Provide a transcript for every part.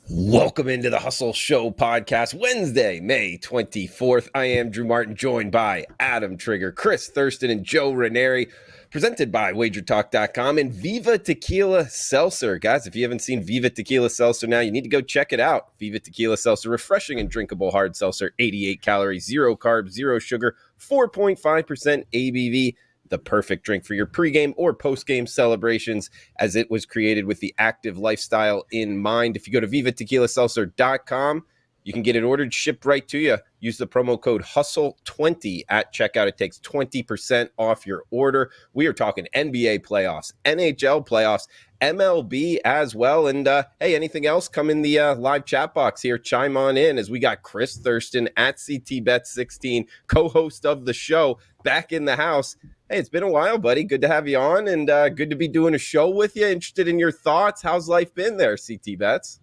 Welcome into the Hustle Show podcast, Wednesday, May 24th. I am Drew Martin, joined by Adam Trigger, Chris Thurston, and Joe Ranieri, presented by WagerTalk.com and Viva Tequila Seltzer. Guys, if you haven't seen Viva Tequila Seltzer now, you need to go check it out. Viva Tequila Seltzer, refreshing and drinkable hard seltzer, 88 calories, 0 carbs, 0 sugar, 4.5% ABV. The perfect drink for your pregame or postgame celebrations, as it was created with the active lifestyle in mind. If you go to vivatequilaseltzer.com, you can get it ordered, shipped right to you. Use the promo code HUSTLE20 at checkout. It takes 20% off your order. We are talking NBA playoffs, NHL playoffs, MLB as well. And hey, anything else, come in the live chat box here. Chime on in, as we got Chris Thurston at CTBet16, co-host of the show, back in the house. Hey, it's been a while, buddy. Good to have you on, and good to be doing a show with you. Interested in your thoughts. How's life been there, CT Bets?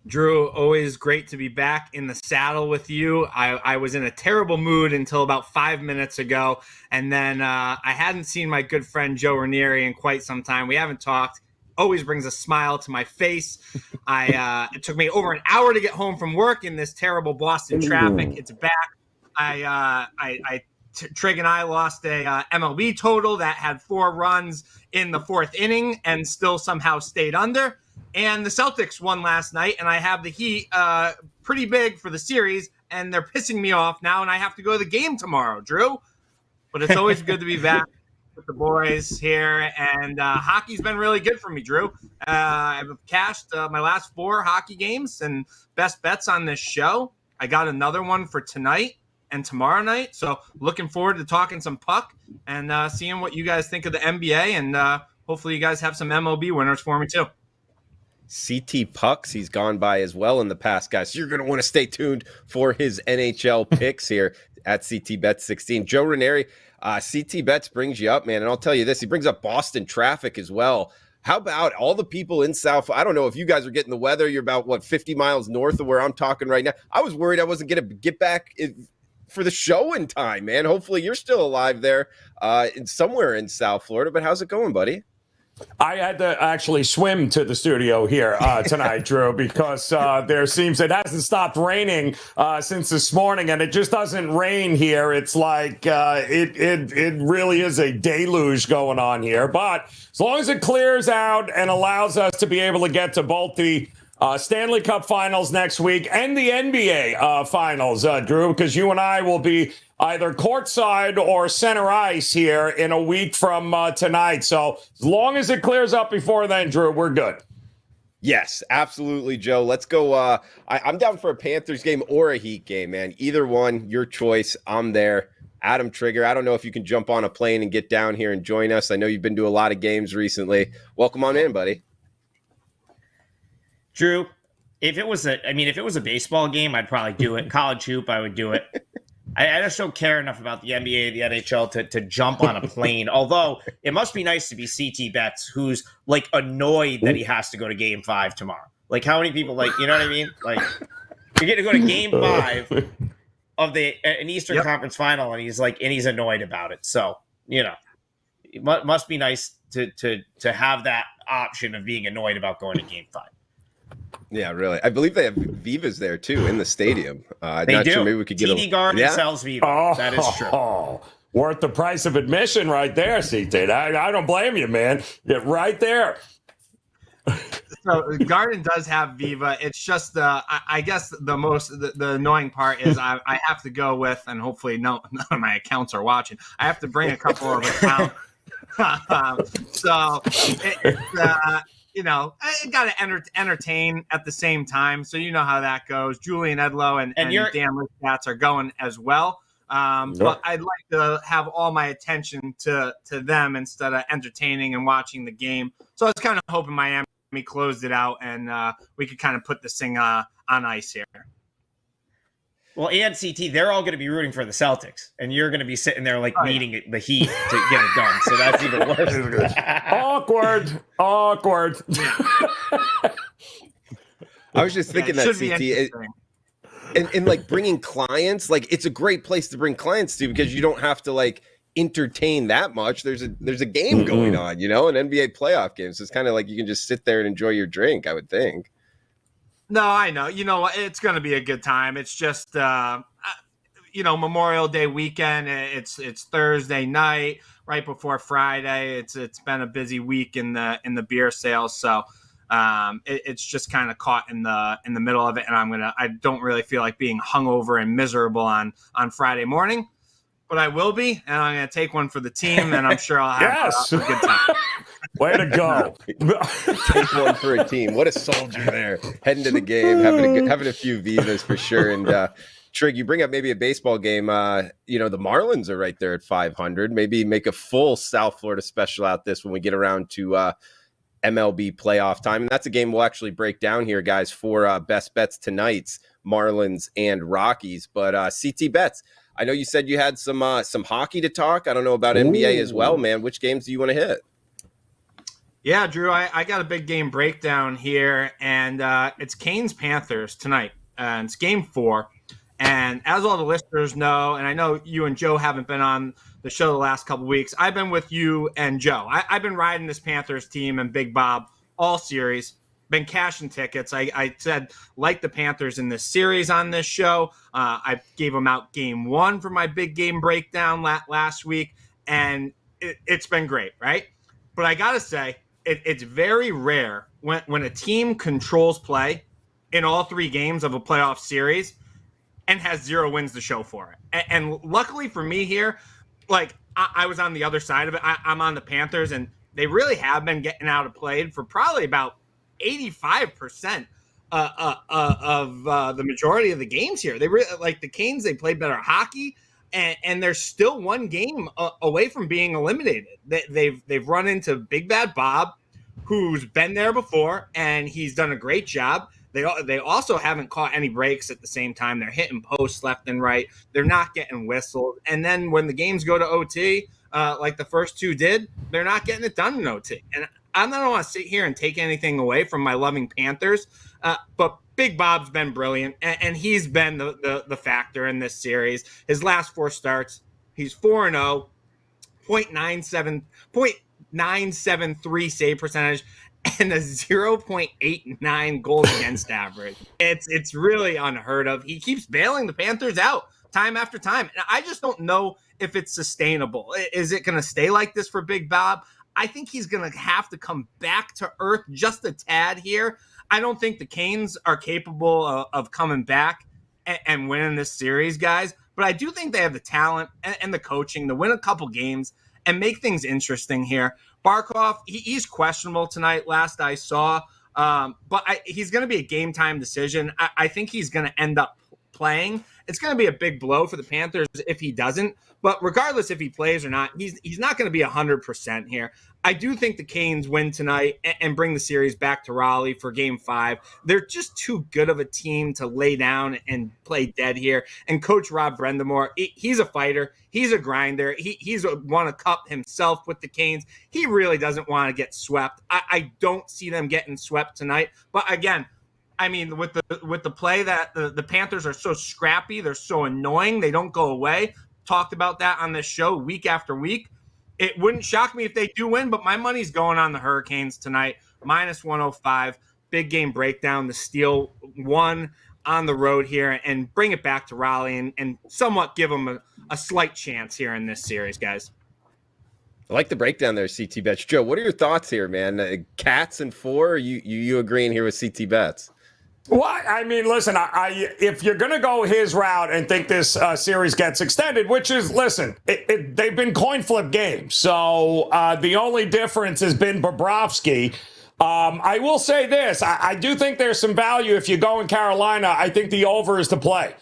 Drew, always great to be back in the saddle with you. I was in a terrible mood until about 5 minutes ago, and then I hadn't seen my good friend Joe Ranieri in quite some time. We haven't talked. Always brings a smile to my face. It took me over an hour to get home from work in this terrible Boston traffic. It's back. Trig and I lost a MLB total that had 4 runs in the 4th inning and still somehow stayed under. And the Celtics won last night, and I have the Heat pretty big for the series, and they're pissing me off now, and I have to go to the game tomorrow, Drew. But it's always good to be back with the boys here, and hockey's been really good for me, Drew. I've cashed my last 4 hockey games and best bets on this show. I got another one for tonight and tomorrow night, so looking forward to talking some puck and seeing what you guys think of the NBA, and hopefully you guys have some MLB winners for me too. CT Pucks, he's gone by as well in the past, guys. So you're going to want to stay tuned for his NHL picks here at CTBet16. Joe Ranieri, CT Bets brings you up, man, and I'll tell you this, he brings up Boston traffic as well. How about all the people in South? I don't know if you guys are getting the weather. You're about, 50 miles north of where I'm talking right now. I was worried I wasn't going to get back for the show in time, man. Hopefully you're still alive there somewhere in South Florida. But how's it going, buddy? I had to actually swim to the studio here tonight, Drew, because it hasn't stopped raining since this morning, and it just doesn't rain here. It's like it really is a deluge going on here. But as long as it clears out and allows us to be able to get to both the Stanley Cup Finals next week and the NBA Finals, Drew, because you and I will be either courtside or center ice here in a week from tonight. So as long as it clears up before then, Drew, we're good. Yes, absolutely, Joe. Let's go. I'm down for a Panthers game or a Heat game, man. Either one, your choice. I'm there. Adam Trigger, I don't know if you can jump on a plane and get down here and join us. I know you've been to a lot of games recently. Welcome on in, buddy. Drew, if it was a baseball game, I'd probably do it. College hoop, I would do it. I just don't care enough about the NBA, the NHL to jump on a plane. Although it must be nice to be CT Bets, who's like annoyed that he has to go to Game 5 tomorrow. Like, how many people, like, you know what I mean? Like, you're getting to go to Game 5 of an Eastern Conference Final, and he's annoyed about it. So, you know, it must be nice to have that option of being annoyed about going to Game 5. Yeah, really. I believe they have Vivas there, too, in the stadium. They not do. Sure maybe we could get TD Garden sells Viva. Oh, that is true. Worth the price of admission right there, CT. I don't blame you, man. Get right there. So Garden does have Viva. It's just I guess the annoying part is I have to go with, and hopefully none of my accounts are watching, I have to bring a couple of accounts. So it's you know, I got to entertain at the same time. So you know how that goes. Julian Edlow and Dan Lichtats are going as well. But I'd like to have all my attention to them instead of entertaining and watching the game. So I was kind of hoping Miami closed it out and we could kind of put this thing on ice here. Well, and CT, they're all going to be rooting for the Celtics, and you're going to be sitting there needing the Heat to get it done. So that's even worse. Awkward. I was just thinking that, CT, and like bringing clients, like it's a great place to bring clients to because you don't have to like entertain that much. There's a game going on, you know, an NBA playoff game. So it's kind of like you can just sit there and enjoy your drink, I would think. No, I know. You know what? It's going to be a good time. It's just, Memorial Day weekend. It's Thursday night, right before Friday. It's been a busy week in the beer sales, so it's just kind of caught in the middle of it. And I don't really feel like being hungover and miserable on Friday morning, but I will be, and I'm going to take one for the team, and I'm sure I'll have a good time. Way to go. Take one for a team. What a soldier there. Heading to the game, having a few Vivas for sure. And Trig, you bring up maybe a baseball game. The Marlins are right there at 500. Maybe make a full South Florida special out this when we get around to MLB playoff time. And that's a game we'll actually break down here, guys, for best bets tonight's Marlins and Rockies. But CT bets, I know you said you had some hockey to talk. I don't know about NBA as well, man. Which games do you want to hit? Yeah, Drew, I got a big game breakdown here, and it's Canes Panthers tonight. And it's game 4. And as all the listeners know, and I know you and Joe haven't been on the show the last couple of weeks, I've been with you and Joe. I've been riding this Panthers team and Big Bob all series, been cashing tickets. I said, like the Panthers in this series on this show. I gave them out game 1 for my big game breakdown last week, and it's been great, right? But I got to say, it's very rare when a team controls play in all 3 games of a playoff series and has 0 wins to show for it. And luckily for me here, like I was on the other side of it. I'm on the Panthers, and they really have been getting outplayed for probably about 85% of the majority of the games here. They really, like the Canes, they played better hockey. And they're still 1 game away from being eliminated. They've run into Big Bad Bob, who's been there before, and he's done a great job. They also haven't caught any breaks at the same time. They're hitting posts left and right. They're not getting whistled. And then when the games go to OT, like the first 2 did, they're not getting it done in OT. And I don't want to sit here and take anything away from my loving Panthers, but Big Bob's been brilliant, and he's been the factor in this series. His last 4 starts, he's 4-0, 0.973 save percentage, and a 0.89 goals against average. It's really unheard of. He keeps bailing the Panthers out time after time, and I just don't know if it's sustainable. Is it going to stay like this for Big Bob? I think he's going to have to come back to earth just a tad here. I don't think the Canes are capable of coming back and winning this series, guys. But I do think they have the talent and the coaching to win a couple games and make things interesting here. Barkov, he's questionable tonight, last I saw. But he's going to be a game-time decision. I think he's going to end up playing. It's going to be a big blow for the Panthers if he doesn't. But regardless if he plays or not, he's not going to be 100% here. I do think the Canes win tonight and bring the series back to Raleigh for Game 5. They're just too good of a team to lay down and play dead here. And Coach Rob Brendamore, he's a fighter. He's a grinder. He's won a cup himself with the Canes. He really doesn't want to get swept. I don't see them getting swept tonight. But again, I mean, with the play that the Panthers are so scrappy, they're so annoying, they don't go away. Talked about that on this show week after week. It wouldn't shock me if they do win, but my money's going on the Hurricanes tonight. -105. Big game breakdown. The Steel 1 on the road here and bring it back to Raleigh and somewhat give them a slight chance here in this series, guys. I like the breakdown there, CT Bets. Joe, what are your thoughts here, man? Cats and 4? You agreeing here with CT Bets? Well, I mean, listen, if you're going to go his route and think this series gets extended, which is, listen, they've been coin flip games. So the only difference has been Bobrovsky. I will say this. I do think there's some value if you go in Carolina. I think the over is to play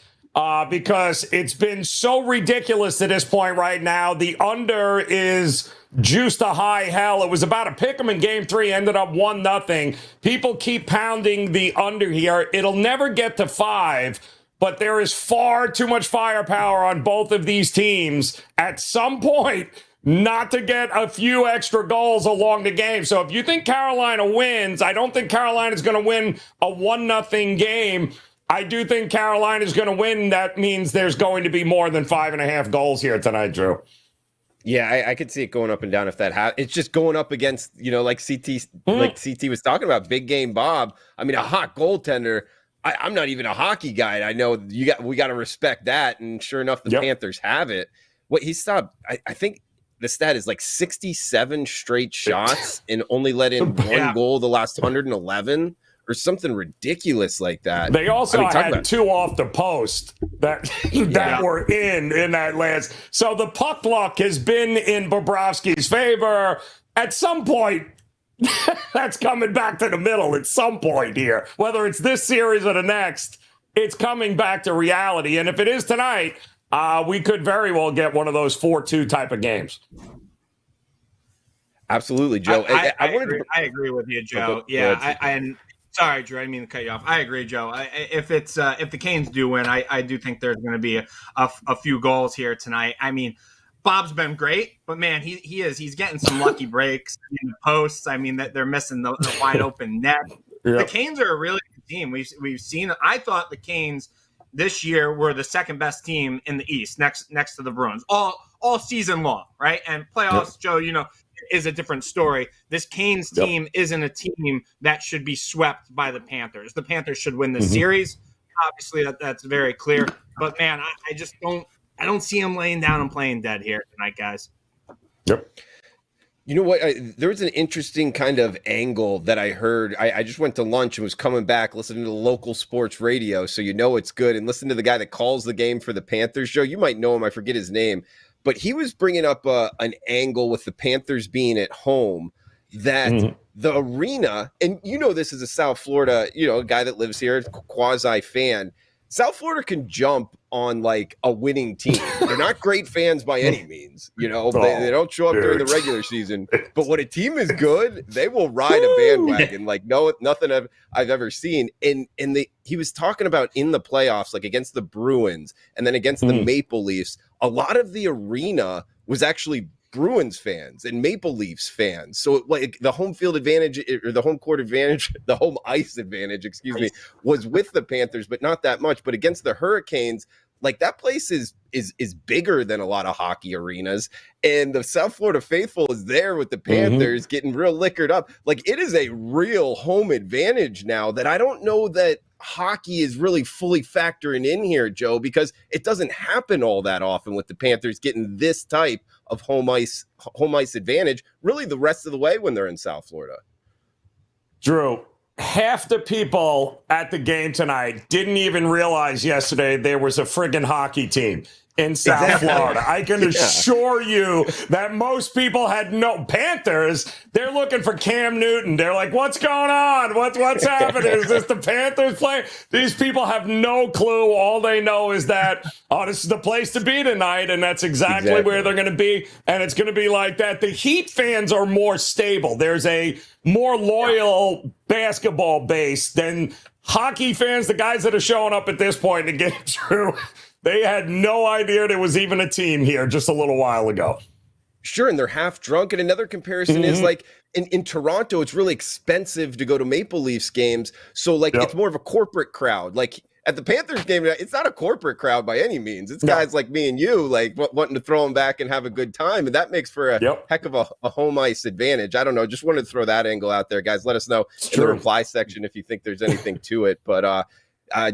because it's been so ridiculous to this point right now. The under is juiced to high hell. It was about a pick 'em in game 3, ended up 1-0. People keep pounding the under here. It'll never get to 5, but there is far too much firepower on both of these teams at some point not to get a few extra goals along the game. So if you think Carolina wins, I don't think Carolina's going to win a 1-0 game. I do think Carolina's going to win. That means there's going to be more than 5.5 goals here tonight, Drew. Yeah, I could see it going up and down if that happens. It's just going up against, like CT was talking about, big game Bob. I mean, a hot goaltender. I'm not even a hockey guy. I know we got to respect that. And sure enough, the Panthers have it. What he stopped, I think the stat is like 67 straight shots and only let in one goal the last 111 or something ridiculous like that. They also had 2 off the post that were in that last. So the puck luck has been in Bobrovsky's favor. At some point, that's coming back to the middle at some point here. Whether it's this series or the next, it's coming back to reality. And if it is tonight, we could very well get one of those 4-2 type of games. Absolutely, Joe. I agree with you, Joe. And sorry, Drew, I didn't mean to cut you off. I agree, Joe. If the Canes do win, I do think there's going to be a few goals here tonight. I mean, Bob's been great, but man, he's getting some lucky breaks in the posts. I mean, that they're missing the wide open net. The Canes are a really good team. We've seen. I thought the Canes this year were the second best team in the East, next to the Bruins, all season long, right? And playoffs, Joe, is a different story. This Canes team isn't a team that should be swept by the Panthers. The Panthers should win the series. Obviously, that's very clear. But man, I just don't see them laying down and playing dead here tonight, guys. Yep. You know what? There was an interesting kind of angle that I heard. I just went to lunch and was coming back listening to the local sports radio, so it's good. And listen to the guy that calls the game for the Panthers, Joe. You might know him. I forget his name. But he was bringing up an angle with the Panthers being at home that the arena, and this is a South Florida, a guy that lives here, quasi fan. South Florida can jump on like a winning team. They're not great fans by any means. They don't show up during the regular season. But when a team is good, they will ride a bandwagon like nothing I've ever seen. And he was talking about in the playoffs, like against the Bruins and then against the Maple Leafs, a lot of the arena was actually Bruins fans and Maple Leafs fans. So like the home field advantage or the home court advantage, the home ice advantage, was with the Panthers, but not that much. But against the Hurricanes, like that place is bigger than a lot of hockey arenas. And the South Florida faithful is there with the Panthers getting real liquored up. Like it is a real home advantage now that I don't know that hockey is really fully factoring in here, Joe, because it doesn't happen all that often with the Panthers getting this type of home ice advantage really the rest of the way when they're in South Florida. Drew, half the people at the game tonight didn't even realize yesterday there was a friggin' hockey team in South Florida. I can assure you that most people had no Panthers. They're looking for Cam Newton. They're like, what's going on? What's happening? Is this the Panthers play? These people have no clue. All they know is that, this is the place to be tonight, and that's exactly where they're going to be, and it's going to be like that. The Heat fans are more stable. There's a more loyal basketball base than hockey fans, the guys that are showing up at this point in the game, Drew. They had no idea there was even a team here just a little while ago. Sure, and they're half drunk. And another comparison is like in Toronto, it's really expensive to go to Maple Leafs games. So like it's more of a corporate crowd. Like at the Panthers game, it's not a corporate crowd by any means. It's guys like me and you, like wanting to throw them back and have a good time. And that makes for a heck of a home ice advantage. I don't know. Just wanted to throw that angle out there, guys. Let us know in the reply section if you think there's anything to it. But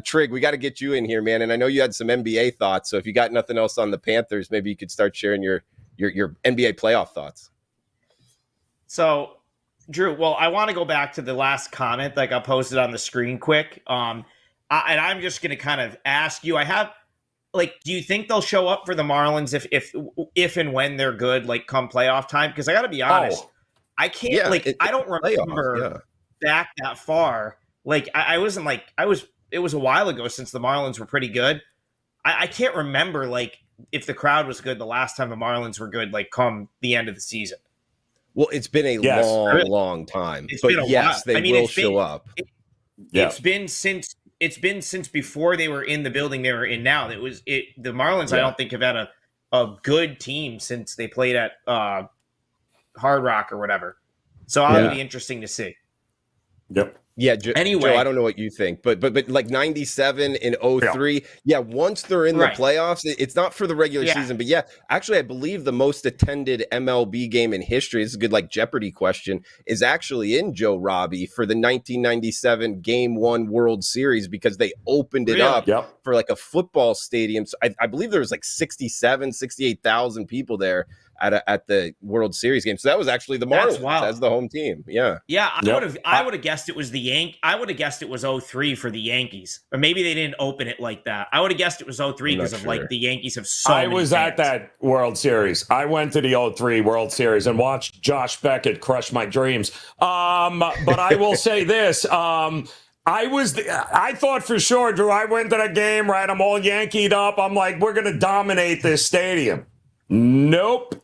Trig, we got to get you in here, man. And I know you had some NBA thoughts. So if you got nothing else on the Panthers, maybe you could start sharing your NBA playoff thoughts. So, Drew, well, I want to go back to the last comment that got posted on the screen quick. And I'm just going to kind of ask you, do you think they'll show up for the Marlins if and when they're good, like come playoff time? Because I got to be honest, I can't, I don't remember back that far. Like it was a while ago since the Marlins were pretty good. I can't remember like if the crowd was good the last time the Marlins were good, like come the end of the season. Well, it's been a long time. It's been a while. They will show up. It's been since before they were in the building they were in now. The Marlins, I don't think have had a good team since they played at Hard Rock or whatever. So it'll be interesting to see. Yep. Yeah, Anyway. Joe, I don't know what you think, but like 97 and 03, once they're in the playoffs, it's not for the regular season, but actually I believe the most attended MLB game in history, this is a good like Jeopardy question, is actually in Joe Robbie for the 1997 Game 1 World Series because they opened it up for like a football stadium. So I believe there was like 68,000 people there at the World Series game. So that was actually the Marlins as the home team. Yeah. Yeah, I would have guessed it was I would have guessed it was 03 for the Yankees. Or maybe they didn't open it like that. I would have guessed it was 03 because of like the Yankees have so many fans. At that World Series. I went to the 03 World Series and watched Josh Beckett crush my dreams. But I will say this, I thought for sure, Drew, I went to the game, right? I'm all Yankeed up. I'm like, we're going to dominate this stadium. Nope,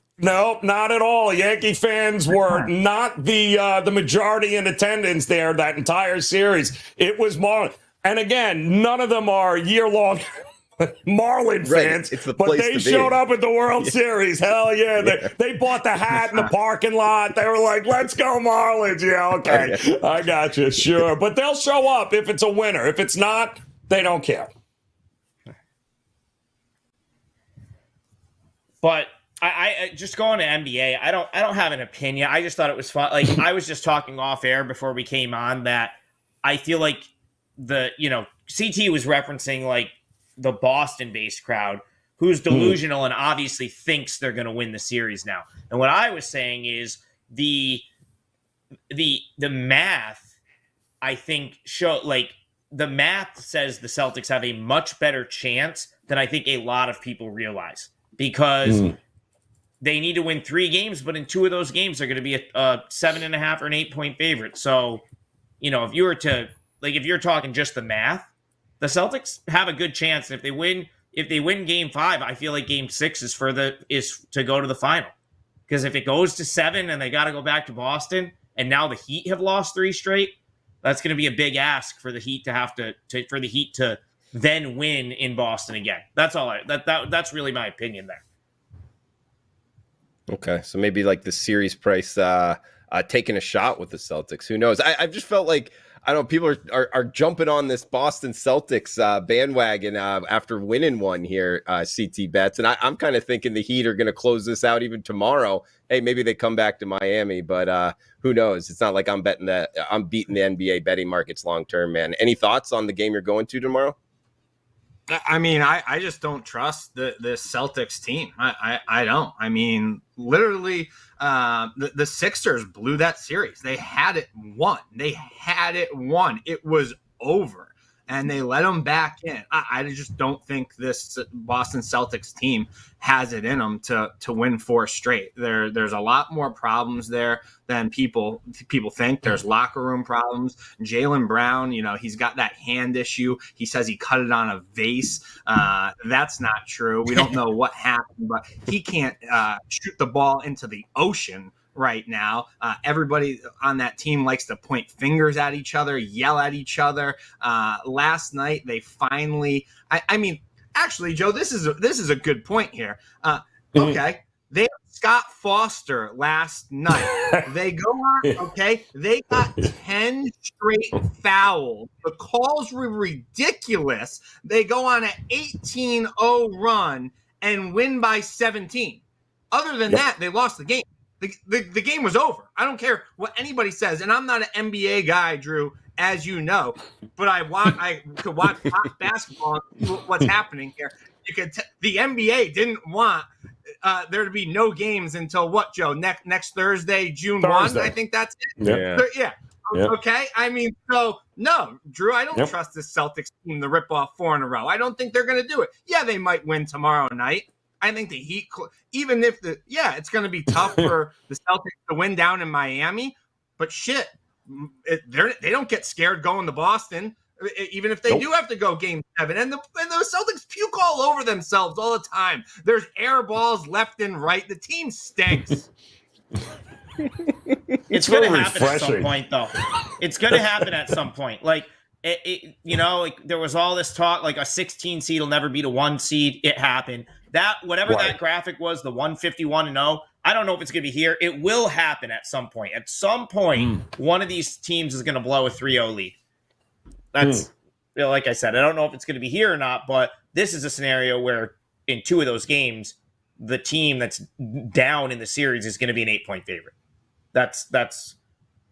not at all. Yankee fans were not the majority in attendance there that entire series. It was Marlin. And again, none of them are year-long Marlin fans, it's the but place they to showed be. up at the World Series. Hell yeah. They bought the hat in the parking lot. They were like, let's go Marlins. Yeah, okay. I got you. Sure. But they'll show up if it's a winner. If it's not, they don't care. But I just going to NBA, I don't have an opinion. I just thought it was fun. Like I was just talking off air before we came on that I feel like CT was referencing like the Boston-based crowd who's delusional and obviously thinks they're going to win the series now. And what I was saying is the math, I think, the math says the Celtics have a much better chance than I think a lot of people realize because they need to win 3 games, but in 2 of those games, they're going to be a 7.5 or an 8-point favorite. So, if you were to, if you're talking just the math, the Celtics have a good chance. And if they win game 5, I feel like game 6 is to go to the final. Because if it goes to 7 and they got to go back to Boston, and now the Heat have lost 3 straight, that's going to be a big ask for the Heat for the Heat to then win in Boston again. That's all. That's really my opinion there. Okay, so maybe like the series price taking a shot with the Celtics. Who knows? I've just felt like, I don't know, people are jumping on this Boston Celtics bandwagon after winning one here, CT Bets. And I'm kind of thinking the Heat are going to close this out even tomorrow. Hey, maybe they come back to Miami, but who knows? It's not like I'm beating the NBA betting markets long term, man. Any thoughts on the game you're going to tomorrow? I mean, I just don't trust the Celtics team. I don't. I mean, literally, the Sixers blew that series. They had it won. It was over. And they let them back in. I just don't think this Boston Celtics team has it in them to win 4 straight. There's a lot more problems there than people think. There's locker room problems. Jaylen Brown, he's got that hand issue. He says he cut it on a vase. That's not true. We don't know what happened, but he can't shoot the ball into the ocean right now. Everybody on that team likes to point fingers at each other, yell at each other. Last night they finally, I mean, actually, Joe, this is a good point here. Okay. They have Scott Foster last night. They go on, okay. They got 10 straight fouls. The calls were ridiculous. They go on an 18-0 run and win by 17. Other than that, they lost the game. The game was over. I don't care what anybody says. And I'm not an NBA guy, Drew, as you know, but I could watch basketball and see what's happening here. The NBA didn't want there to be no games until what, Joe? Next Thursday, June 1? I think that's it. Yeah. Okay. I mean, so no, Drew, I don't trust this Celtics team to rip off 4 in a row. I don't think they're going to do it. Yeah, they might win tomorrow night. I think the Heat, even if it's going to be tough for the Celtics to win down in Miami, but shit, they don't get scared going to Boston, even if they do have to go game 7. And the Celtics puke all over themselves all the time. There's air balls left and right. The team stinks. It's going to happen at some point, though. It's going to happen at some point. Like, there was all this talk, like a 16 seed will never beat a 1 seed. It happened. That whatever that graphic was, the 151-0, I don't know if it's going to be here. It will happen at some point. At some point, one of these teams is going to blow a 3-0 lead. That's, like I said, I don't know if it's going to be here or not, but this is a scenario where in 2 of those games, the team that's down in the series is going to be an 8-point favorite. That's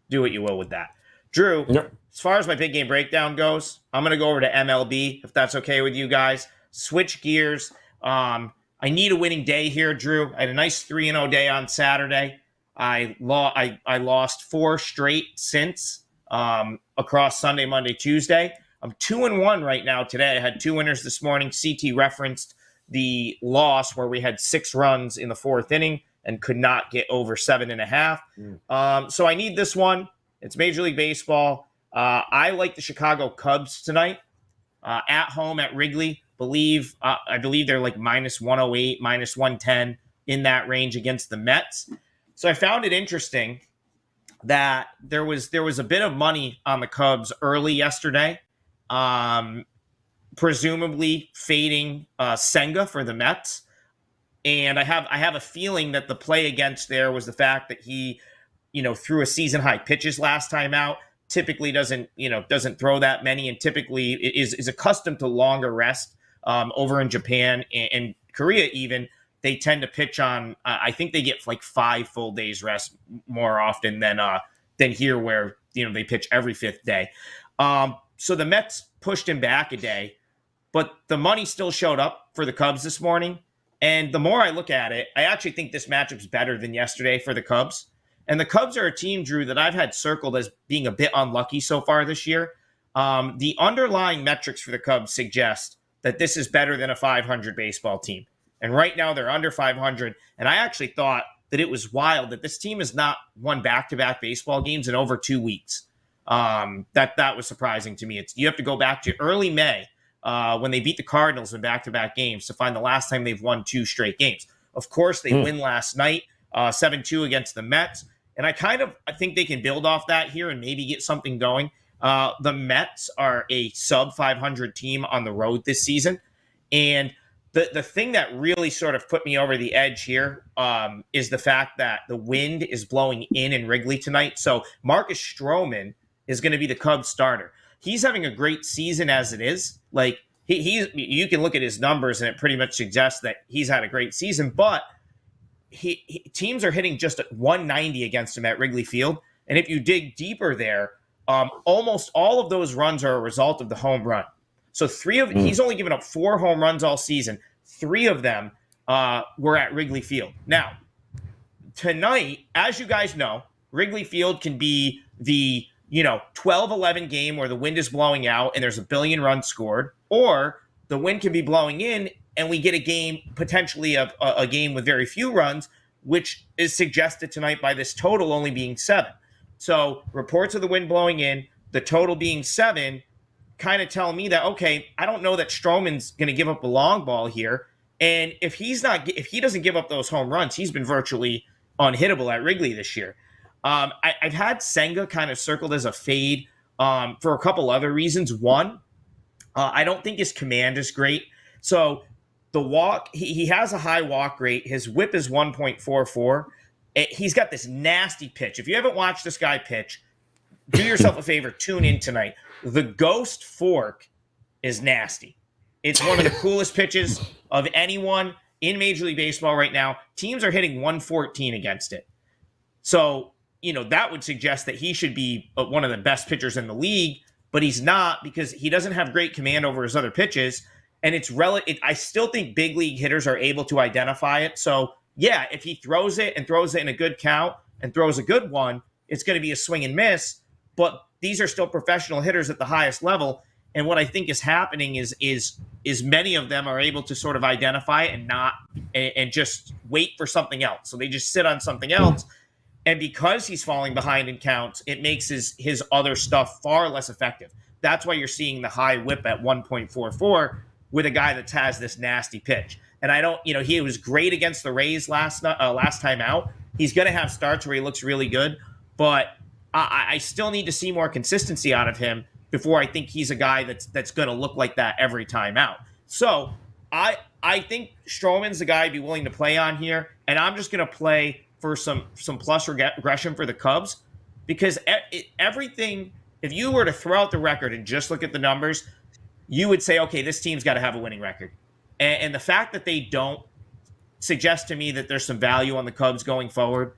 do what you will with that. Drew, as far as my big game breakdown goes, I'm going to go over to MLB, if that's okay with you guys. Switch gears. I need a winning day here, Drew. I had a nice 3-0 day on Saturday. I lost 4 straight since across Sunday, Monday, Tuesday. I'm 2-1 right now today. I had 2 winners this morning. CT referenced the loss where we had 6 runs in the 4th inning and could not get over 7.5. So I need this one. It's Major League Baseball. I like the Chicago Cubs tonight at home at Wrigley. I believe they're like -108, -110 in that range against the Mets. So I found it interesting that there was a bit of money on the Cubs early yesterday, presumably fading Senga for the Mets. And I have a feeling that the play against there was the fact that he, threw a season high pitches last time out. Typically doesn't throw that many, and typically is accustomed to longer rest. Over in Japan and Korea, even they tend to pitch on. I think they get like 5 full days rest more often than here, where they pitch every 5th day. So the Mets pushed him back a day, but the money still showed up for the Cubs this morning. And the more I look at it, I actually think this matchup's better than yesterday for the Cubs. And the Cubs are a team, Drew, that I've had circled as being a bit unlucky so far this year. The underlying metrics for the Cubs suggest that this is better than a 500 baseball team. And right now they're under 500. And I actually thought that it was wild that this team has not won back-to-back baseball games in over 2 weeks. That was surprising to me. You have to go back to early May when they beat the Cardinals in back-to-back games to find the last time they've won 2 straight games. Of course, they win last night, 7-2 against the Mets. And I think they can build off that here and maybe get something going. The Mets are a sub 500 team on the road this season. And the thing that really sort of put me over the edge here is the fact that the wind is blowing in Wrigley tonight. So Marcus Stroman is going to be the Cubs starter. He's having a great season as it is. Like you can look at his numbers and it pretty much suggests that he's had a great season, but teams are hitting just at 190 against him at Wrigley Field. And if you dig deeper there, almost all of those runs are a result of the home run. So he's only given up 4 home runs all season. 3 of them were at Wrigley Field. Now, tonight, as you guys know, Wrigley Field can be the 12-11 game where the wind is blowing out and there's a billion runs scored, or the wind can be blowing in and we get a game, potentially a game with very few runs, which is suggested tonight by this total only being 7. So reports of the wind blowing in, the total being 7, kind of tell me that, okay, I don't know that Stroman's going to give up a long ball here. And if he doesn't give up those home runs, he's been virtually unhittable at Wrigley this year. I've had Senga kind of circled as a fade for a couple other reasons. One, I don't think his command is great. So the walk, he has a high walk rate. His whip is 1.44. He's got this nasty pitch. If you haven't watched this guy pitch, do yourself a favor, tune in tonight. The ghost fork is nasty. It's one of the coolest pitches of anyone in Major League Baseball right now. Teams are hitting 114 against it. So, that would suggest that he should be one of the best pitchers in the league, but he's not because he doesn't have great command over his other pitches. And I still think big league hitters are able to identify it. So, yeah, if he throws it in a good count and throws a good one, it's going to be a swing and miss. But these are still professional hitters at the highest level. And what I think is happening is many of them are able to sort of identify it and just wait for something else. So they just sit on something else. And because he's falling behind in counts, it makes his other stuff far less effective. That's why you're seeing the high whip at 1.44 with a guy that has this nasty pitch. And he was great against the Rays last time out. He's going to have starts where he looks really good, but I still need to see more consistency out of him before I think he's a guy that's going to look like that every time out. So I think Stroman's the guy I'd be willing to play on here. and I'm just going to play for some plus regression for the Cubs, because everything, if you were to throw out the record and just look at the numbers, you would say, okay, this team's got to have a winning record. And the fact that they don't suggests to me that there's some value on the Cubs going forward.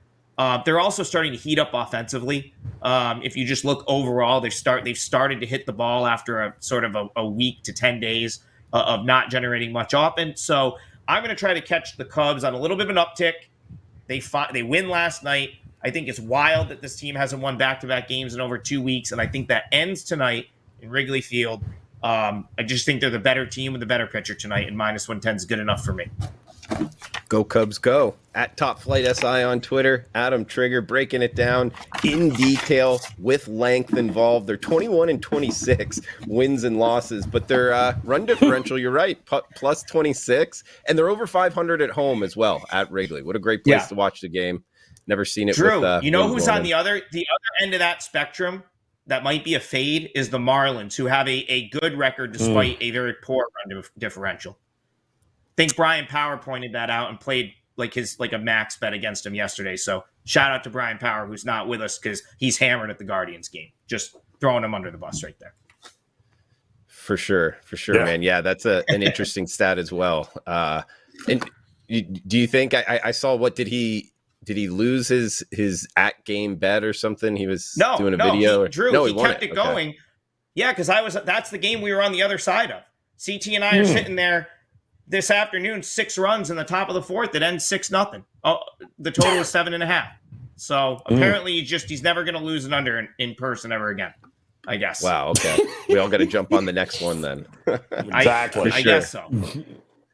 They're also starting to heat up offensively. If you just look overall, they've started to hit the ball after a sort of a week to 10 days of not generating much offense. So I'm going to try to catch the Cubs on a little bit of an uptick. They win last night. I think it's wild that this team hasn't won back-to-back games in over 2 weeks, and I think that ends tonight in Wrigley Field. I just think they're the better team with the better pitcher tonight, and -110 is good enough for me. Go Cubs, go. At Top Flight SI on Twitter, Adam Trigger breaking it down in detail with length involved. They're 21-26 wins and losses, but their run differential, you're right, plus 26, and they're over 500 at home as well at Wrigley. What a great place to watch the game. Never seen it. Drew, with, you know who's on the other end of that spectrum that might be a fade is the Marlins, who have a good record despite a very poor run differential. I think Brian Power pointed that out and played like a max bet against him yesterday. So shout out to Brian Power, who's not with us because he's hammered at the Guardians game. Just throwing him under the bus right there. For sure, man. Yeah, that's an interesting stat as well. And do you think I saw did he lose his at game bet or something? He was doing a video. He kept it going. Okay. Yeah, because that's the game we were on the other side of. CT and I are sitting there this afternoon, 6 runs in the top of the fourth. It ends 6-0. Oh, the total is 7.5. So apparently he's never going to lose an under in person ever again, I guess. Wow. Okay. We all got to jump on the next one then. Exactly. I guess so.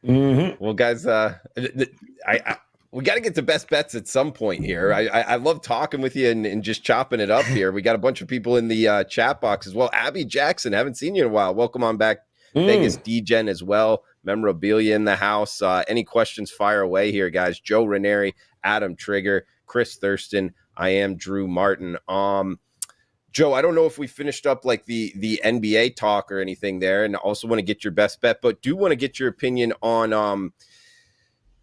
Well, guys, we got to get to best bets at some point here. I love talking with you and just chopping it up here. We got a bunch of people in the chat box as well. Abby Jackson, haven't seen you in a while. Welcome on back. Vegas DGen as well. Memorabilia in the house. Any questions, fire away here, guys. Joe Ranieri, Adam Trigger, Chris Thurston. I am Drew Martin. Joe, I don't know if we finished up like the NBA talk or anything there, and also want to get your best bet, but do want to get your opinion on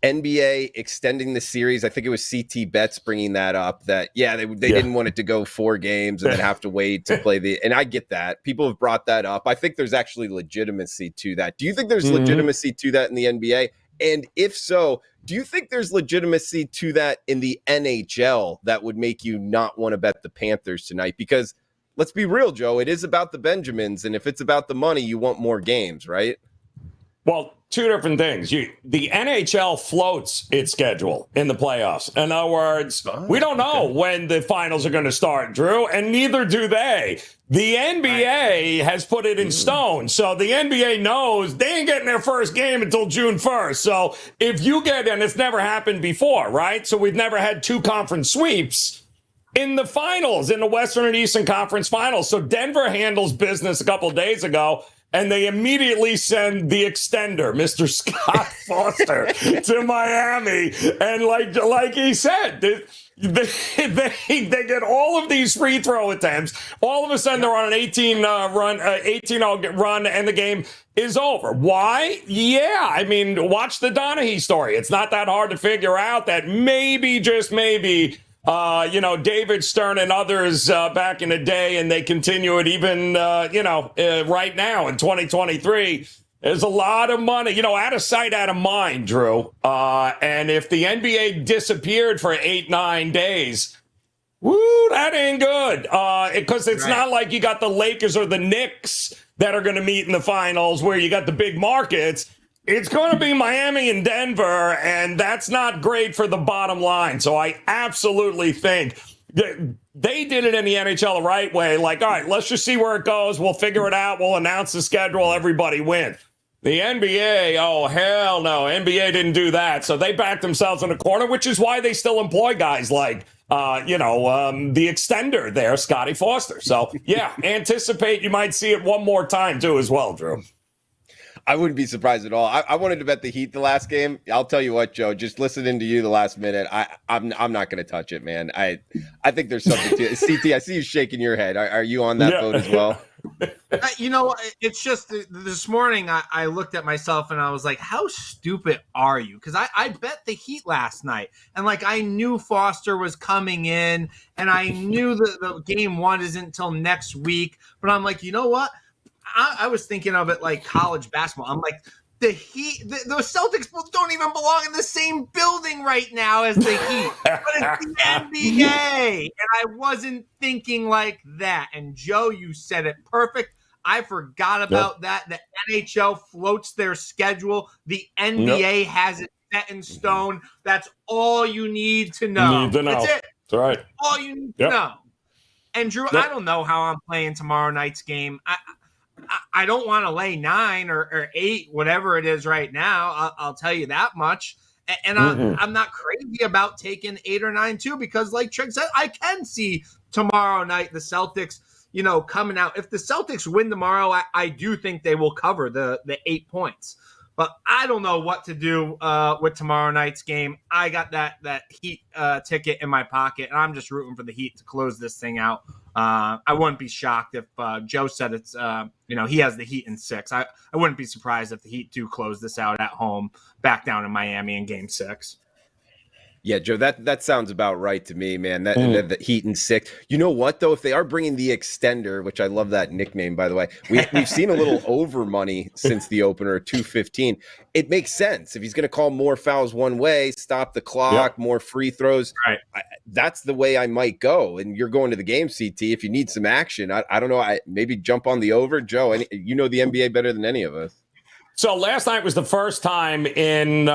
NBA extending the series. I think it was CT Bets bringing that up, that they didn't want it to go 4 games and then have to wait to play and I get that. People have brought that up. I think there's actually legitimacy to that. Do you think there's legitimacy to that in the NBA? And if so, do you think there's legitimacy to that in the NHL that would make you not want to bet the Panthers tonight? Because let's be real, Joe, it is about the Benjamins, and if it's about the money, you want more games, right? Well, 2 different things. The NHL floats its schedule in the playoffs. In other words, we don't know when the finals are going to start, Drew, and neither do they. The NBA has put it in stone. So the NBA knows they ain't getting their first game until June 1st. So if you and it's never happened before, right? So we've never had 2 conference sweeps in the finals, in the Western and Eastern Conference finals. So Denver handles business a couple of days ago, and they immediately send the extender, Mr. Scott Foster, to Miami. And like he said, they get all of these free throw attempts. All of a sudden, they're on an 18-0 run, and the game is over. Why? Yeah, I mean, watch the Donaghy story. It's not that hard to figure out that maybe, just maybe, David Stern and others back in the day, and they continue it even, right now in 2023. There's a lot of money, out of sight, out of mind, Drew. And if the NBA disappeared for 8-9 days, woo, that ain't good. Because it's not like you got the Lakers or the Knicks that are going to meet in the finals where you got the big markets. It's going to be Miami and Denver, and that's not great for the bottom line. So I absolutely think they did it in the NHL the right way. Like, all right, let's just see where it goes. We'll figure it out. We'll announce the schedule. Everybody wins. The NBA, oh, hell no. NBA didn't do that. So they backed themselves in a corner, which is why they still employ guys like, the extender there, Scotty Foster. So, yeah, anticipate you might see it one more time, too, as well, Drew. I wouldn't be surprised at all. I wanted to bet the Heat the last game. I'll tell you what, Joe, just listening to you the last minute, I'm not going to touch it, man. I think there's something to it. CT, I see you shaking your head. Are you on that boat as well? It's just this morning I looked at myself and I was like, how stupid are you? Because I bet the Heat last night. And I knew Foster was coming in and I knew the game one isn't until next week. But I'm like, you know what? I was thinking of it like college basketball. I'm like, the Heat, the Celtics don't even belong in the same building right now as the Heat. But it's the NBA. And I wasn't thinking like that. And Joe, you said it perfect. I forgot about that. The NHL floats their schedule. The NBA has it set in stone. That's all you need to know. That's it. That's right. All you need to know. And Drew, I don't know how I'm playing tomorrow night's game. I don't want to lay 9 or 8, whatever it is right now. I'll tell you that much. And I'm not crazy about taking 8 or 9 too, because like Trig said, I can see tomorrow night the Celtics, coming out. If the Celtics win tomorrow, I do think they will cover the 8 points. But I don't know what to do with tomorrow night's game. I got that Heat ticket in my pocket, and I'm just rooting for the Heat to close this thing out. I wouldn't be shocked if Joe said it's, he has the Heat in 6. I wouldn't be surprised if the Heat do close this out at home, back down in Miami in Game 6. Yeah, Joe, that sounds about right to me, man. That Heat in 6. You know what, though? If they are bringing the extender, which I love that nickname, by the way, we've seen a little over money since the opener, 215. It makes sense. If he's going to call more fouls one way, stop the clock, more free throws, right. That's the way I might go. And you're going to the game, CT. If you need some action, I don't know, maybe jump on the over. Joe, you know the NBA better than any of us. So last night was the first time in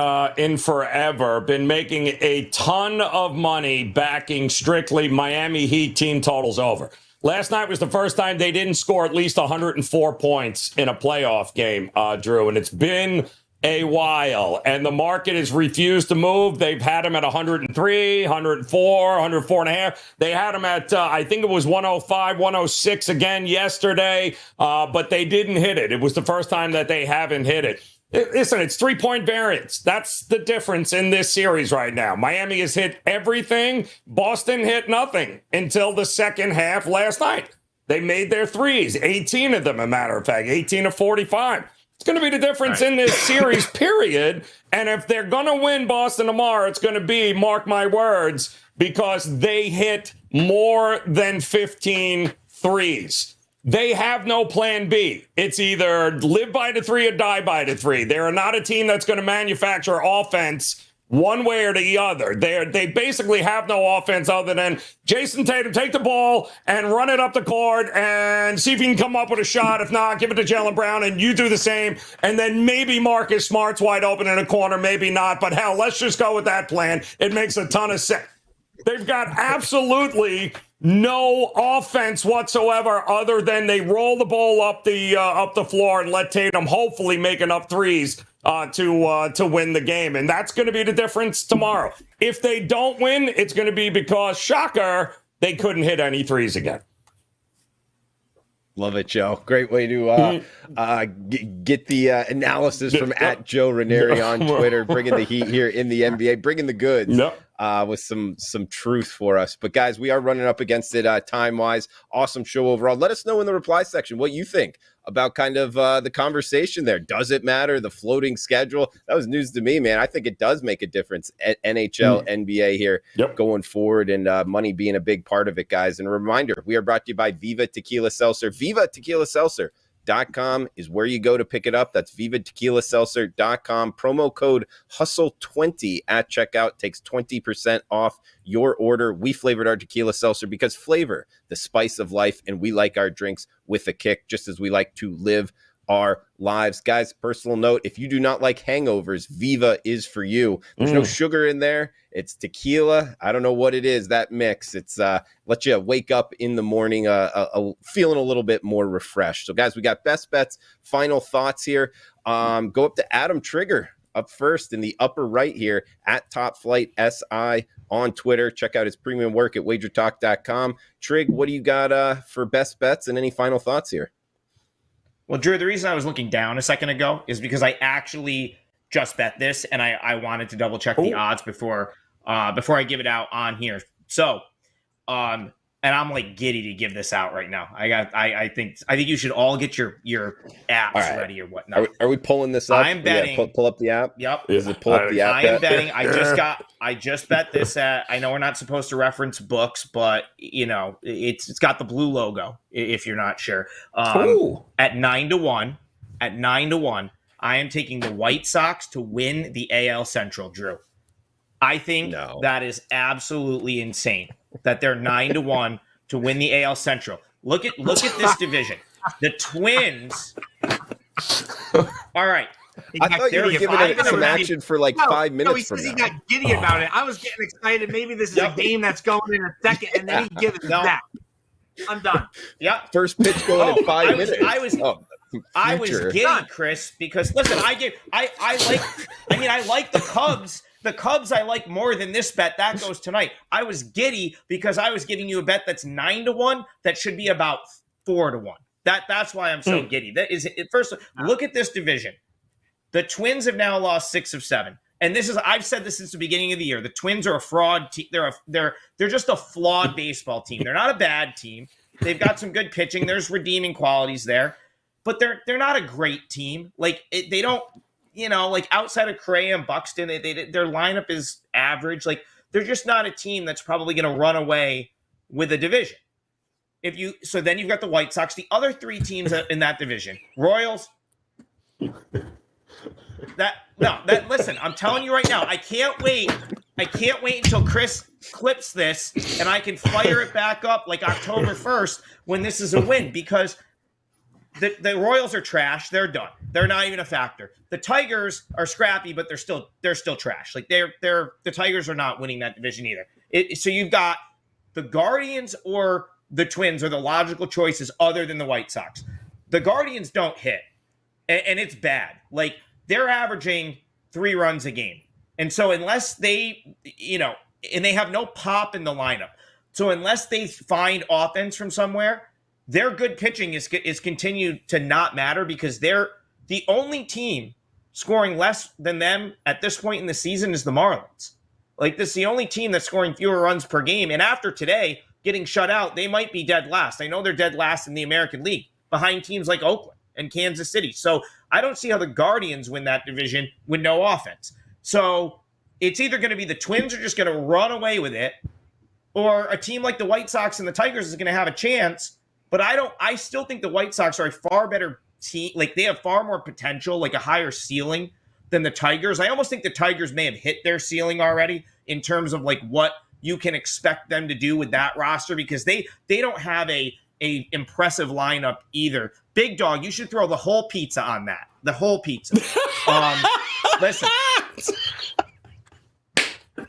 forever been making a ton of money backing strictly Miami Heat team totals over. Last night was the first time they didn't score at least 104 points in a playoff game, Drew, and it's been a while, and the market has refused to move. They've had them at 103, 104, 104 and a half. They had them at, I think it was 105, 106 again yesterday, but they didn't hit it. It was the first time that they haven't hit it. Listen, it's 3-point variance. That's the difference in this series right now. Miami has hit everything. Boston hit nothing until the second half last night. They made their threes, 18 of them, a matter of fact, 18 of 45. It's going to be the difference in this series, period. And if they're going to win Boston tomorrow, it's going to be, mark my words, because they hit more than 15 threes. They have no plan B. It's either live by the 3 or die by the 3. They're not a team that's going to manufacture offense one way or the other. They basically have no offense other than Jason Tatum, take the ball and run it up the court and see if you can come up with a shot. If not, give it to Jaylen Brown and you do the same. And then maybe Marcus Smart's wide open in a corner, maybe not. But hell, let's just go with that plan. It makes a ton of sense. They've got absolutely no offense whatsoever other than they roll the ball up the floor and let Tatum hopefully make enough threes to win the game. And that's going to be the difference tomorrow. If they don't win, it's going to be because, shocker, they couldn't hit any threes again. Love it, Joe. Great way to get the analysis from at Joe Ranieri on Twitter, bringing the heat here in the NBA, bringing the goods with some truth for us. But, guys, we are running up against it time-wise. Awesome show overall. Let us know in the reply section what you think about kind of the conversation there. Does it matter? The floating schedule? That was news to me, man. I think it does make a difference at NHL, NBA here going forward, and money being a big part of it, guys. And a reminder, we are brought to you by Viva Tequila Seltzer. Viva Tequila Seltzer.com is where you go to pick it up. That's vivatequilaseltzer.com. Promo code HUSTLE20 at checkout takes 20% off your order. We flavored our tequila seltzer because flavor, the spice of life, and we like our drinks with a kick, just as we like to live our lives. Guys, personal note, if you do not like hangovers, Viva is for you. There's no sugar in there. It's tequila. I don't know what it is, that mix. It's let you wake up in the morning feeling a little bit more refreshed. So, guys, we got best bets, final thoughts here. Go up to Adam Trigger up first in the upper right here at Top Flight SI on Twitter. Check out his premium work at wagertalk.com. Trig, what do you got for best bets and any final thoughts here? Well, Drew, the reason I was looking down a second ago is because I actually just bet this, and I wanted to double check the odds before I give it out on here. So, and I'm like giddy to give this out right now. I think you should all get your apps ready or whatnot. Are we pulling this up? I'm betting. Yeah, pull up the app. Yep. Does it pull up the app? I am betting. I just bet this at. I know we're not supposed to reference books, but it's got the blue logo. If you're not sure, at 9-1, I am taking the White Sox to win the AL Central. Drew, I think that is absolutely insane that they're 9-1 to win the AL Central. Look at this division. The Twins. All right. I thought you were giving it some action for like 5 minutes. He says he got giddy about it. I was getting excited. Maybe this is a game that's going in a second, and then he gives it back. I'm done. Yeah. First pitch going in 5 minutes. I was giddy, Chris, because listen, I like the Cubs. The Cubs I like more than this bet. That goes tonight. I was giddy because I was giving you a bet that's 9-1 that should be about 4-1. That's why I'm so giddy. That is first. Look at this division. The Twins have now lost 6 of 7, and I've said this since the beginning of the year. The Twins are a fraud team. They're just a flawed baseball team. They're not a bad team. They've got some good pitching. There's redeeming qualities there, but they're not a great team. Like they don't. Like outside of Correa and Buxton, their lineup is average. Like they're just not a team that's probably going to run away with a division. So then you've got the White Sox, the other 3 teams in that division, Royals. Listen, I'm telling you right now, I can't wait until Chris clips this and I can fire it back up like October 1st when this is a win, because the Royals are trash. They're done. They're not even a factor. The Tigers are scrappy, but they're still trash. Like the Tigers are not winning that division either. So you've got the Guardians or the Twins are the logical choices other than the White Sox. The Guardians don't hit, and it's bad. Like they're averaging 3 runs a game, and so unless they, and they have no pop in the lineup, so unless they find offense from somewhere, their good pitching is continued to not matter, because they're the only team scoring less than them at this point in the season is the Marlins. Like this is the only team that's scoring fewer runs per game. And after today getting shut out, they might be dead last. I know they're dead last in the American League behind teams like Oakland and Kansas City. So I don't see how the Guardians win that division with no offense. So it's either going to be the Twins are just going to run away with it, or a team like the White Sox and the Tigers is going to have a chance. But I still think the White Sox are a far better team. Like they have far more potential, like a higher ceiling than the Tigers. I almost think the Tigers may have hit their ceiling already in terms of like what you can expect them to do with that roster, because they don't have a impressive lineup either. Big Dog, you should throw the whole pizza on that. The whole pizza. Listen,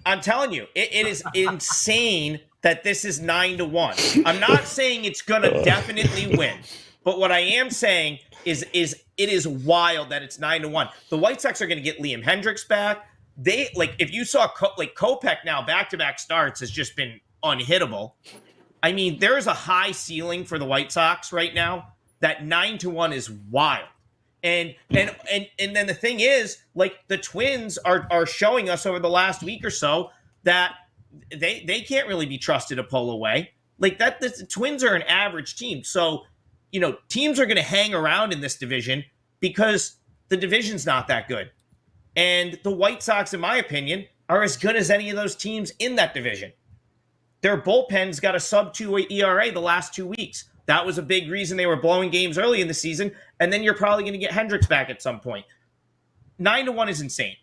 I'm telling you, it is insane that this is 9-1. I'm not saying it's going to definitely win, but what I am saying is it is wild that it's 9-1. The White Sox are going to get Liam Hendricks back. They if you saw Kopech now back-to-back starts has just been unhittable. I mean, there is a high ceiling for the White Sox right now. That 9-1 is wild. And then the thing is, like the Twins are showing us over the last week or so that they can't really be trusted to pull away. Like that, the Twins are an average team. So, teams are going to hang around in this division because the division's not that good. And the White Sox, in my opinion, are as good as any of those teams in that division. Their bullpen's got a sub-2 ERA the last 2 weeks. That was a big reason they were blowing games early in the season. And then you're probably going to get Hendricks back at some point. 9-1 is insane.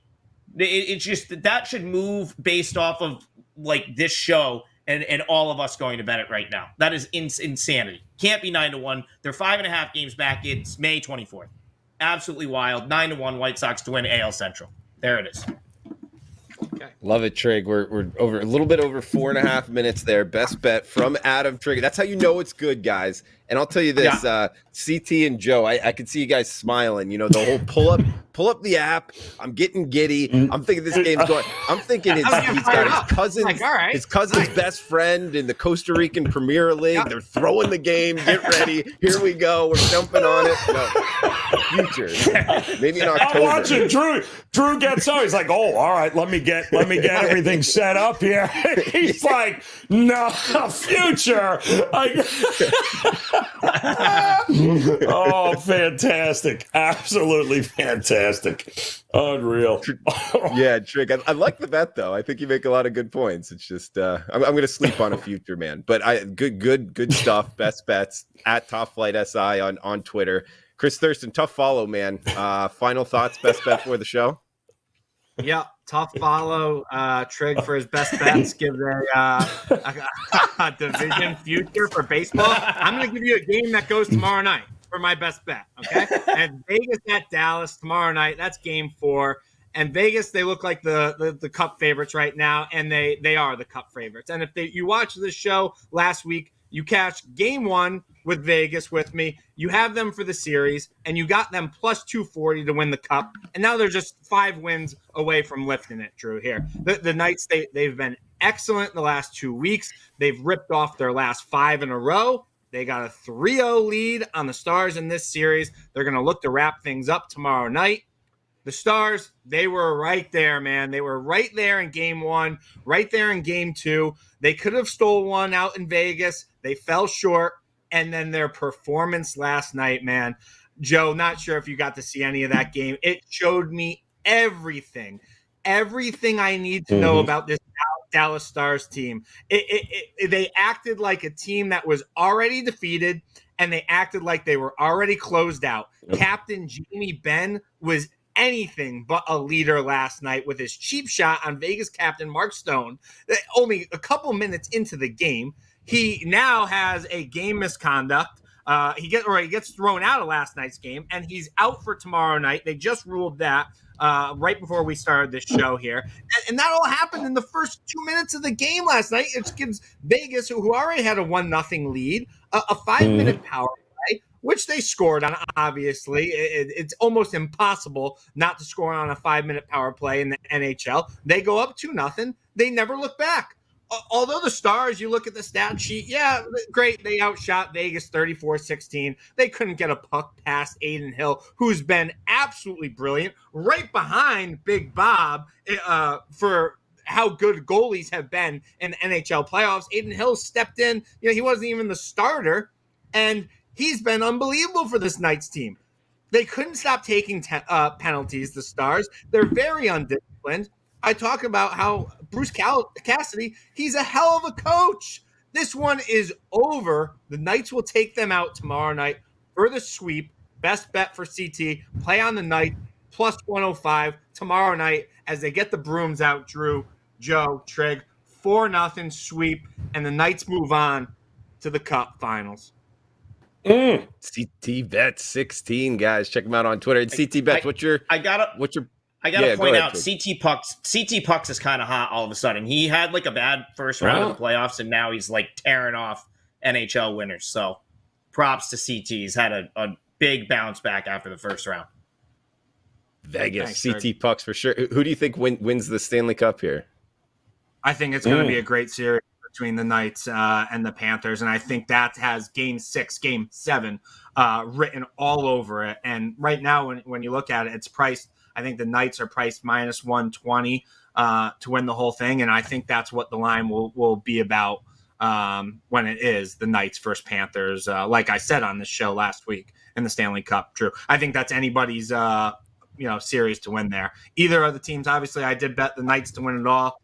It's just that should move based off of like this show and all of us going to bet it right now. That is insanity. Can't be 9-1. They're 5.5 games back. It's May 24th. Absolutely wild. 9-1 White Sox to win AL Central. There it is. Okay. Love it, Trig. We're over a little bit over 4.5 minutes there. Best bet from Adam Trigger. That's how you know it's good, guys. And I'll tell you this, CT and Joe, I could see you guys smiling. You know, the whole pull up the app. I'm getting giddy. I'm thinking this game's going. I'm thinking he's got his cousin's best friend in the Costa Rican Premier League. Yeah. They're throwing the game. Get ready. Here we go. We're jumping on it. No. Future. Maybe in October. I'm watching Drew gets out. He's like, oh, all right, let me get everything set up here. He's like, no, future. Oh, fantastic. Absolutely fantastic. Unreal. Yeah, Trig. I like the bet, though. I think you make a lot of good points. It's just I'm going to sleep on a future, man. But good stuff. Best bets at Top Flight SI on Twitter. Chris Thurston, tough follow, man. Final thoughts, best bet for the show? Yeah, tough follow. Trig for his best bets. Give a division future for baseball. I'm going to give you a game that goes tomorrow night for my best bet, okay? And Vegas at Dallas tomorrow night. That's game 4. And Vegas, they look like the Cup favorites right now, and they are the Cup favorites. And if you watched this show last week, you catch game 1 with Vegas with me. You have them for the series, and you got them plus 240 to win the Cup. And now they're just 5 wins away from lifting it, Drew, here. The Knights, they've been excellent the last 2 weeks. They've ripped off their last 5 in a row. They got a 3-0 lead on the Stars in this series. They're going to look to wrap things up tomorrow night. The Stars, they were right there, man. They were right there in game 1, right there in game 2. They could have stole one out in Vegas. They fell short. And then their performance last night, man. Joe, not sure if you got to see any of that game. It showed me everything I need to know about this Dallas Stars team. They acted like a team that was already defeated, and they acted like they were already closed out. Yep. Captain Jamie Benn was anything but a leader last night with his cheap shot on Vegas captain Mark Stone. Only a couple minutes into the game, he now has a game misconduct. He gets thrown out of last night's game, and he's out for tomorrow night. They just ruled that right before we started this show here. And that all happened in the first 2 minutes of the game last night. It gives Vegas, who already had a 1-0 lead, a 5-minute power play, which they scored on, obviously. It's almost impossible not to score on a 5-minute power play in the NHL. They go up 2-0. They never look back. Although the Stars, you look at the stat sheet, yeah, great. They outshot Vegas 34-16. They couldn't get a puck past Aiden Hill, who's been absolutely brilliant, right behind Big Bob for how good goalies have been in the NHL playoffs. Aiden Hill stepped in. He wasn't even the starter, and he's been unbelievable for this Knights team. They couldn't stop taking penalties, the Stars. They're very undisciplined. I talk about how Bruce Cassidy, he's a hell of a coach. This one is over. The Knights will take them out tomorrow night for the sweep. Best bet for CT. Play on the Knights, plus 105 tomorrow night as they get the brooms out, Drew, Joe, Trig. 4-0 sweep, and the Knights move on to the Cup Finals. CT Bet 16, guys. Check them out on Twitter. And CT Bets, I gotta point out, CT Pucks is kind of hot all of a sudden. He had like a bad first round of the playoffs, and now he's like tearing off NHL winners. So props to CT. He's had a big bounce back after the first round. Vegas, thanks, CT Pucks for sure. Who do you think wins the Stanley Cup here? I think it's going to be a great series between the Knights and the Panthers, and I think that has Game 6, Game 7 written all over it. And right now, when you look at it, it's priced. I think the Knights are priced minus 120 to win the whole thing, and I think that's what the line will be about when it is the Knights versus Panthers. Like I said on this show last week in the Stanley Cup, Drew. I think that's anybody's series to win there. Either of the teams. Obviously, I did bet the Knights to win it all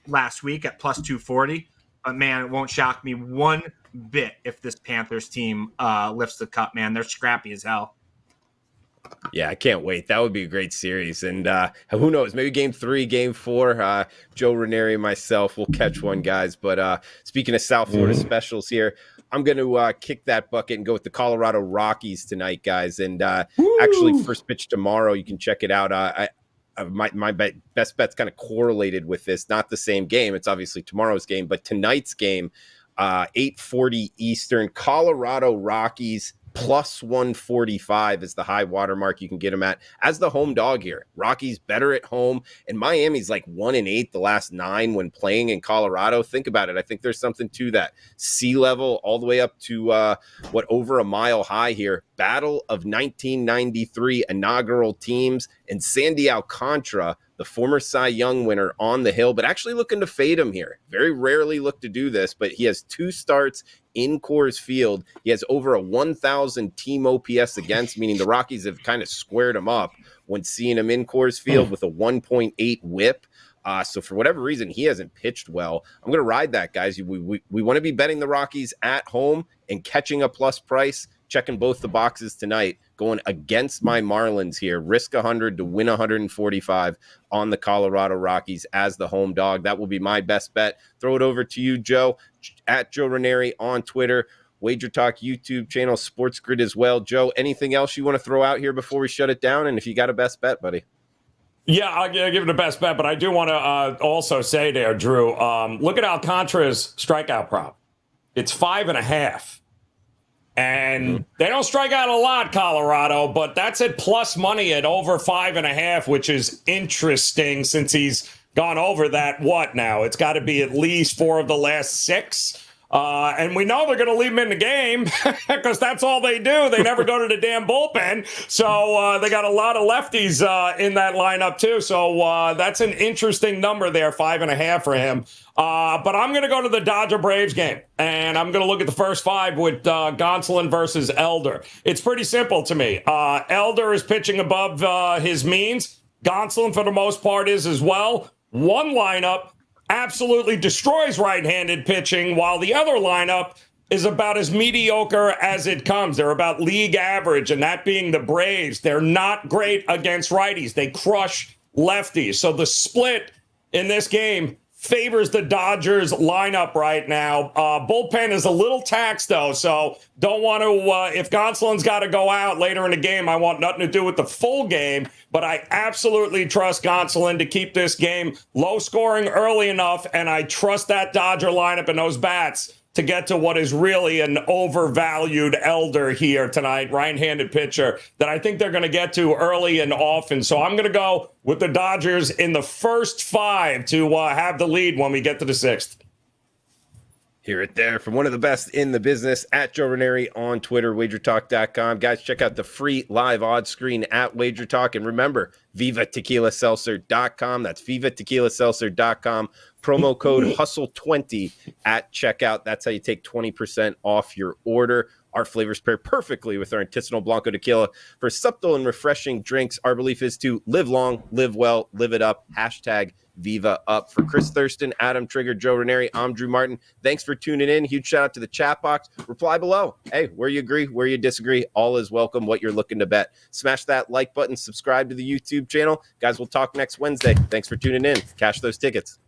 last week at plus 240. But man, it won't shock me one bit if this Panthers team lifts the cup. Man, they're scrappy as hell. Yeah, I can't wait. That would be a great series. And who knows, maybe Game 3, Game 4, Joe Ranieri and myself will catch one, guys. But speaking of South Florida specials here, I'm going to kick that bucket and go with the Colorado Rockies tonight, guys. And actually, first pitch tomorrow, you can check it out. My best bet's kind of correlated with this. Not the same game. It's obviously tomorrow's game. But tonight's game, 8:40 Eastern. Colorado Rockies plus 145 is the high watermark you can get them at as the home dog here. Rockies better at home, and Miami's like 1-8 the last 9 when playing in Colorado. Think about it. I think there's something to that. Sea level all the way up to over a mile high here. Battle of 1993 inaugural teams, and Sandy Alcantara, the former Cy Young winner, on the hill, but actually looking to fade him here. Very rarely look to do this, but he has 2 starts in Coors Field. He has over a 1,000 team OPS against, meaning the Rockies have kind of squared him up when seeing him in Coors Field with a 1.8 whip. So for whatever reason, he hasn't pitched well. I'm going to ride that, guys. We want to be betting the Rockies at home and catching a plus price, checking both the boxes tonight, going against my Marlins here. Risk 100 to win 145 on the Colorado Rockies as the home dog. That will be my best bet. Throw it over to you, Joe, at Joe Ranieri on Twitter, Wager Talk YouTube channel, Sports Grid as well. Joe, anything else you want to throw out here before we shut it down? And if you got a best bet, buddy. Yeah, I'll give it a best bet, but I do want to also say there, Drew, look at Alcantara's strikeout prop. It's 5.5. And they don't strike out a lot, Colorado, but that's at plus money at over 5.5, which is interesting since he's gone over that. What now? It's got to be at least 4 of the last 6. And we know they're going to leave him in the game because that's all they do. They never go to the damn bullpen. So they got a lot of lefties in that lineup, too. So that's an interesting number there, 5.5 for him. But I'm going to go to the Dodger-Braves game, and I'm going to look at the first 5 with Gonsolin versus Elder. It's pretty simple to me. Elder is pitching above his means. Gonsolin, for the most part, is as well. One lineup absolutely destroys right-handed pitching, while the other lineup is about as mediocre as it comes. They're about league average, and that being the Braves. They're not great against righties. They crush lefties. So the split in this game favors the Dodgers lineup right now. Bullpen is a little taxed, though, so don't want to, if Gonsolin's got to go out later in the game, I want nothing to do with the full game, but I absolutely trust Gonsolin to keep this game low scoring early enough, and I trust that Dodger lineup and those bats to get to what is really an overvalued Elder here tonight, right-handed pitcher, that I think they're going to get to early and often. So I'm going to go with the Dodgers in the first 5 to have the lead when we get to the 6th. Hear it there from one of the best in the business, at Joe Ranieri on Twitter, wagertalk.com. Guys, check out the free live odds screen at WagerTalk. And remember, vivatequilaseltzer.com. That's vivatequilaseltzer.com. Promo code HUSTLE20 at checkout. That's how you take 20% off your order. Our flavors pair perfectly with our artisanal Blanco tequila. For subtle and refreshing drinks, our belief is to live long, live well, live it up. Hashtag Viva Up. For Chris Thurston, Adam Trigger, Joe Ranieri, I'm Drew Martin. Thanks for tuning in. Huge shout out to the chat box. Reply below. Hey, where you agree, where you disagree, all is welcome. What you're looking to bet. Smash that like button. Subscribe to the YouTube channel. Guys, we'll talk next Wednesday. Thanks for tuning in. Cash those tickets.